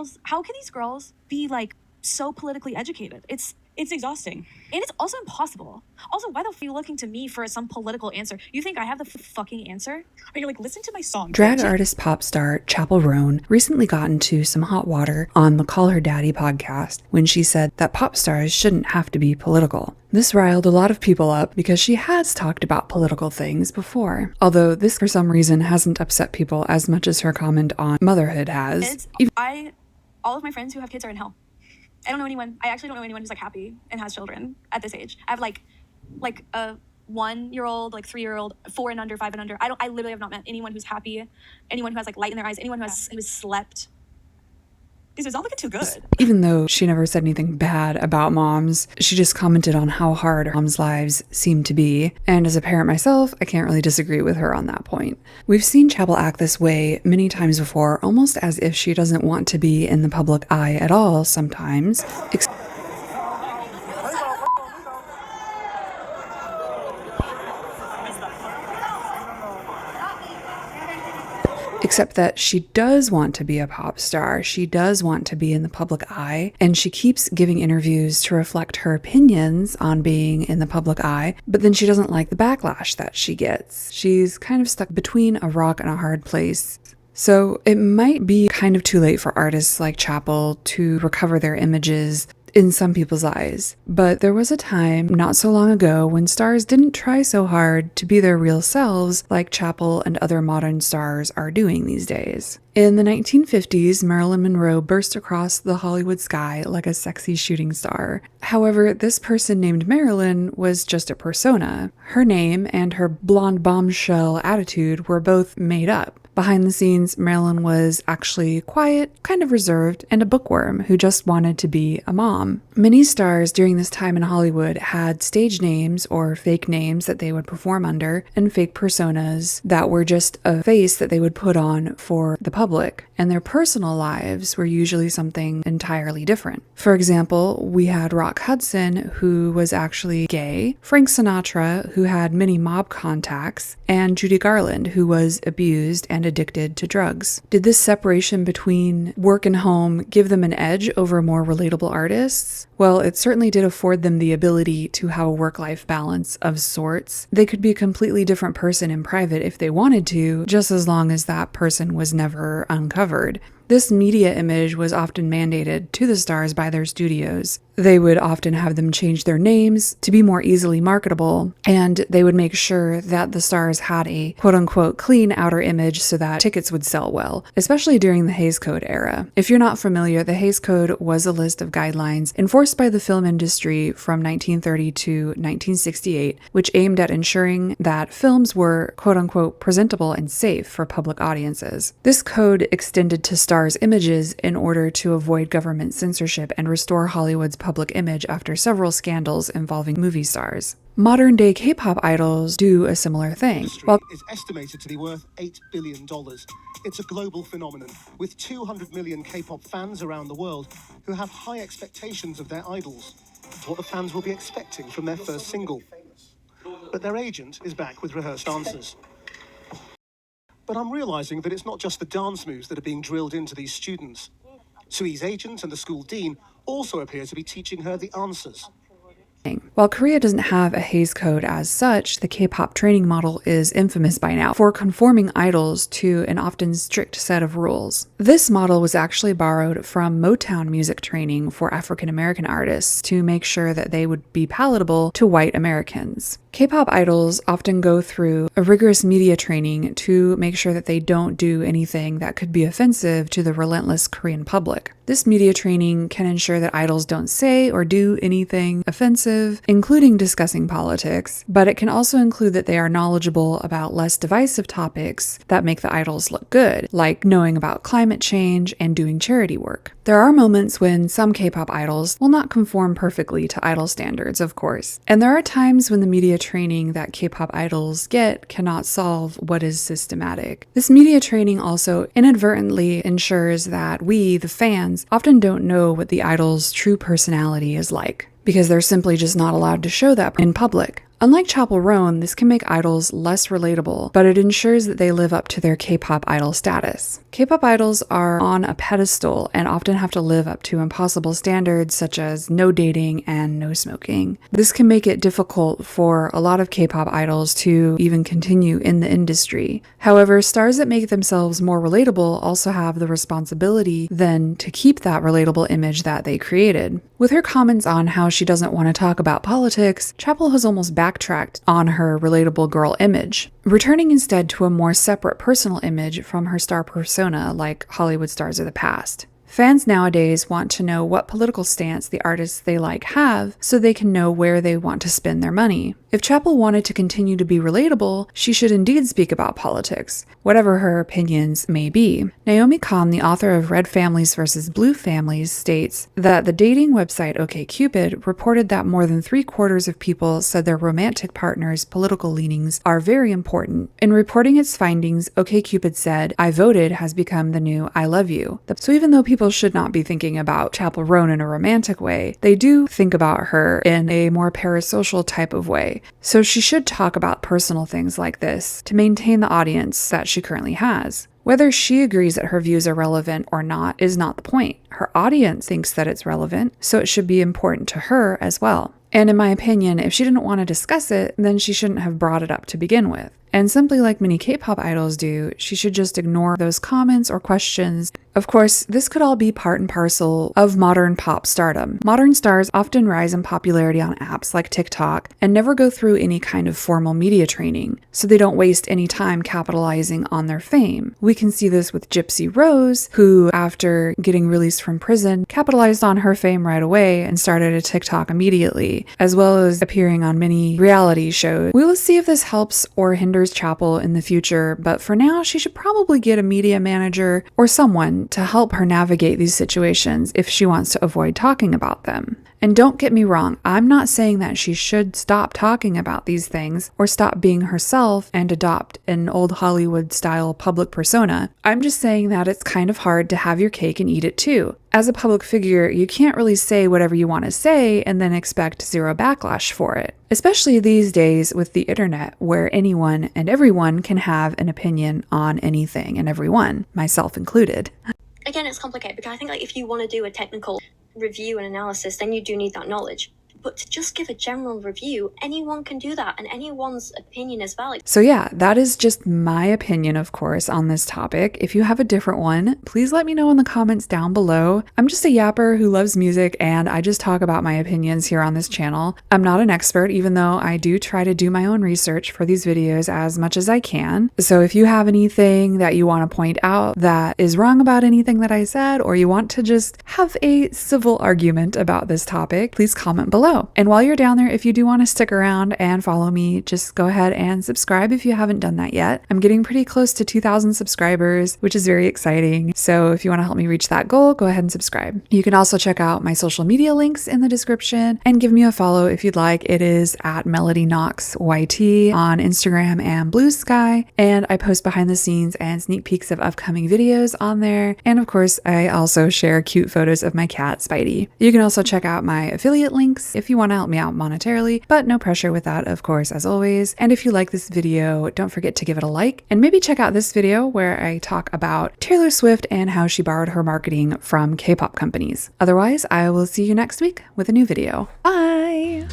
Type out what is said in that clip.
these girls be like so politically educated? It's exhausting. And it's also impossible. Also, why the f are you looking to me for some political answer? You think I have the fucking answer? Or you're like, listen to my song. Drag artist pop star Chapel Roan recently got into some hot water on the Call Her Daddy podcast when she said that pop stars shouldn't have to be political. This riled a lot of people up because she has talked about political things before. Although this for some reason hasn't upset people as much as her comment on motherhood has. All of my friends who have kids are in hell. I actually don't know anyone who's like happy and has children at this age. I have like a 1-year-old, like 3-year-old, 4 and under, 5 and under. I literally have not met anyone who's happy, anyone who has like light in their eyes, anyone who has slept. This is not looking too good. Even though she never said anything bad about moms, she just commented on how hard moms' lives seem to be. And as a parent myself, I can't really disagree with her on that point. We've seen Chappell act this way many times before, almost as if she doesn't want to be in the public eye at all sometimes. Except that she does want to be a pop star. She does want to be in the public eye, and she keeps giving interviews to reflect her opinions on being in the public eye, but then she doesn't like the backlash that she gets. She's kind of stuck between a rock and a hard place. So it might be kind of too late for artists like Chappell to recover their images in some people's eyes. But there was a time not so long ago when stars didn't try so hard to be their real selves like Chappell and other modern stars are doing these days. In the 1950s, Marilyn Monroe burst across the Hollywood sky like a sexy shooting star. However, this person named Marilyn was just a persona. Her name and her blonde bombshell attitude were both made up. Behind the scenes, Marilyn was actually quiet, kind of reserved, and a bookworm who just wanted to be a mom. Many stars during this time in Hollywood had stage names or fake names that they would perform under, and fake personas that were just a face that they would put on for the public, and their personal lives were usually something entirely different. For example, we had Rock Hudson, who was actually gay, Frank Sinatra, who had many mob contacts, and Judy Garland, who was abused and addicted to drugs. Did this separation between work and home give them an edge over more relatable artists? Well, it certainly did afford them the ability to have a work-life balance of sorts. They could be a completely different person in private if they wanted to, just as long as that person was never uncovered. This media image was often mandated to the stars by their studios. They would often have them change their names to be more easily marketable, and they would make sure that the stars had a quote-unquote clean outer image so that tickets would sell well, especially during the Hays Code era. If you're not familiar, the Hays Code was a list of guidelines enforced by the film industry from 1930 to 1968, which aimed at ensuring that films were quote-unquote presentable and safe for public audiences. This code extended to stars' images in order to avoid government censorship and restore Hollywood's public image after several scandals involving movie stars. Modern-day K-pop idols do a similar thing. While is estimated to be worth $8 billion. It's a global phenomenon, with 200 million K-pop fans around the world who have high expectations of their idols. It's what the fans will be expecting from their first single. But their agent is back with rehearsed answers. But I'm realizing that it's not just the dance moves that are being drilled into these students. Sui's agent and the school dean also appear to be teaching her the answers. While Korea doesn't have a Hays Code as such, the K-pop training model is infamous by now for conforming idols to an often strict set of rules. This model was actually borrowed from Motown music training for African American artists to make sure that they would be palatable to white Americans. K-pop idols often go through a rigorous media training to make sure that they don't do anything that could be offensive to the relentless Korean public. This media training can ensure that idols don't say or do anything offensive, including discussing politics, but it can also include that they are knowledgeable about less divisive topics that make the idols look good, like knowing about climate change and doing charity work. There are moments when some K-pop idols will not conform perfectly to idol standards, of course, and there are times when the media training that K-pop idols get cannot solve what is systematic. This media training also inadvertently ensures that we, the fans, often don't know what the idol's true personality is like, because they're simply just not allowed to show that in public. Unlike Chapel Roan, this can make idols less relatable, but it ensures that they live up to their K-pop idol status. K-pop idols are on a pedestal and often have to live up to impossible standards such as no dating and no smoking. This can make it difficult for a lot of K-pop idols to even continue in the industry. However, stars that make themselves more relatable also have the responsibility then to keep that relatable image that they created. With her comments on how she doesn't want to talk about politics, Chappell has almost backtracked on her relatable girl image, returning instead to a more separate personal image from her star persona like Hollywood stars of the past. Fans nowadays want to know what political stance the artists they like have so they can know where they want to spend their money. If Chappell wanted to continue to be relatable, she should indeed speak about politics, whatever her opinions may be. Naomi Kahn, the author of Red Families vs. Blue Families, states that the dating website OkCupid reported that more than 3/4 of people said their romantic partner's political leanings are very important. In reporting its findings, OkCupid said, "I voted" has become the new "I love you." So even though people should not be thinking about Chapel Roan in a romantic way, they do think about her in a more parasocial type of way. So she should talk about personal things like this to maintain the audience that she currently has. Whether she agrees that her views are relevant or not is not the point. Her audience thinks that it's relevant, so it should be important to her as well. And in my opinion, if she didn't want to discuss it, then she shouldn't have brought it up to begin with. And simply like many K-pop idols do, she should just ignore those comments or questions. Of course, this could all be part and parcel of modern pop stardom. Modern stars often rise in popularity on apps like TikTok and never go through any kind of formal media training, so they don't waste any time capitalizing on their fame. We can see this with Gypsy Rose, who, after getting released from prison, capitalized on her fame right away and started a TikTok immediately, as well as appearing on many reality shows. We will see if this helps or hinders Chappell in the future, but for now, she should probably get a media manager or someone to help her navigate these situations if she wants to avoid talking about them. And don't get me wrong, I'm not saying that she should stop talking about these things or stop being herself and adopt an old Hollywood-style public persona. I'm just saying that it's kind of hard to have your cake and eat it too. As a public figure, you can't really say whatever you want to say and then expect zero backlash for it. Especially these days with the internet, where anyone and everyone can have an opinion on anything and everyone, myself included. Again, it's complicated because I think if you want to do a technical review and analysis, then you do need that knowledge. But to just give a general review, anyone can do that and anyone's opinion is valid. So yeah, that is just my opinion, of course, on this topic. If you have a different one, please let me know in the comments down below. I'm just a yapper who loves music and I just talk about my opinions here on this channel. I'm not an expert, even though I do try to do my own research for these videos as much as I can. So if you have anything that you want to point out that is wrong about anything that I said, or you want to just have a civil argument about this topic, please comment below. And while you're down there, if you do want to stick around and follow me, just go ahead and subscribe if you haven't done that yet. I'm getting pretty close to 2,000 subscribers, which is very exciting. So if you want to help me reach that goal, go ahead and subscribe. You can also check out my social media links in the description and give me a follow if you'd like. It is at MelodyKnoxYT on Instagram and Blue Sky. And I post behind the scenes and sneak peeks of upcoming videos on there. And of course, I also share cute photos of my cat, Spidey. You can also check out my affiliate links if you want to help me out monetarily, but no pressure with that, of course, as always. And if you like this video, don't forget to give it a like and maybe check out this video where I talk about Taylor Swift and how she borrowed her marketing from K-pop companies. Otherwise, I will see you next week with a new video. Bye!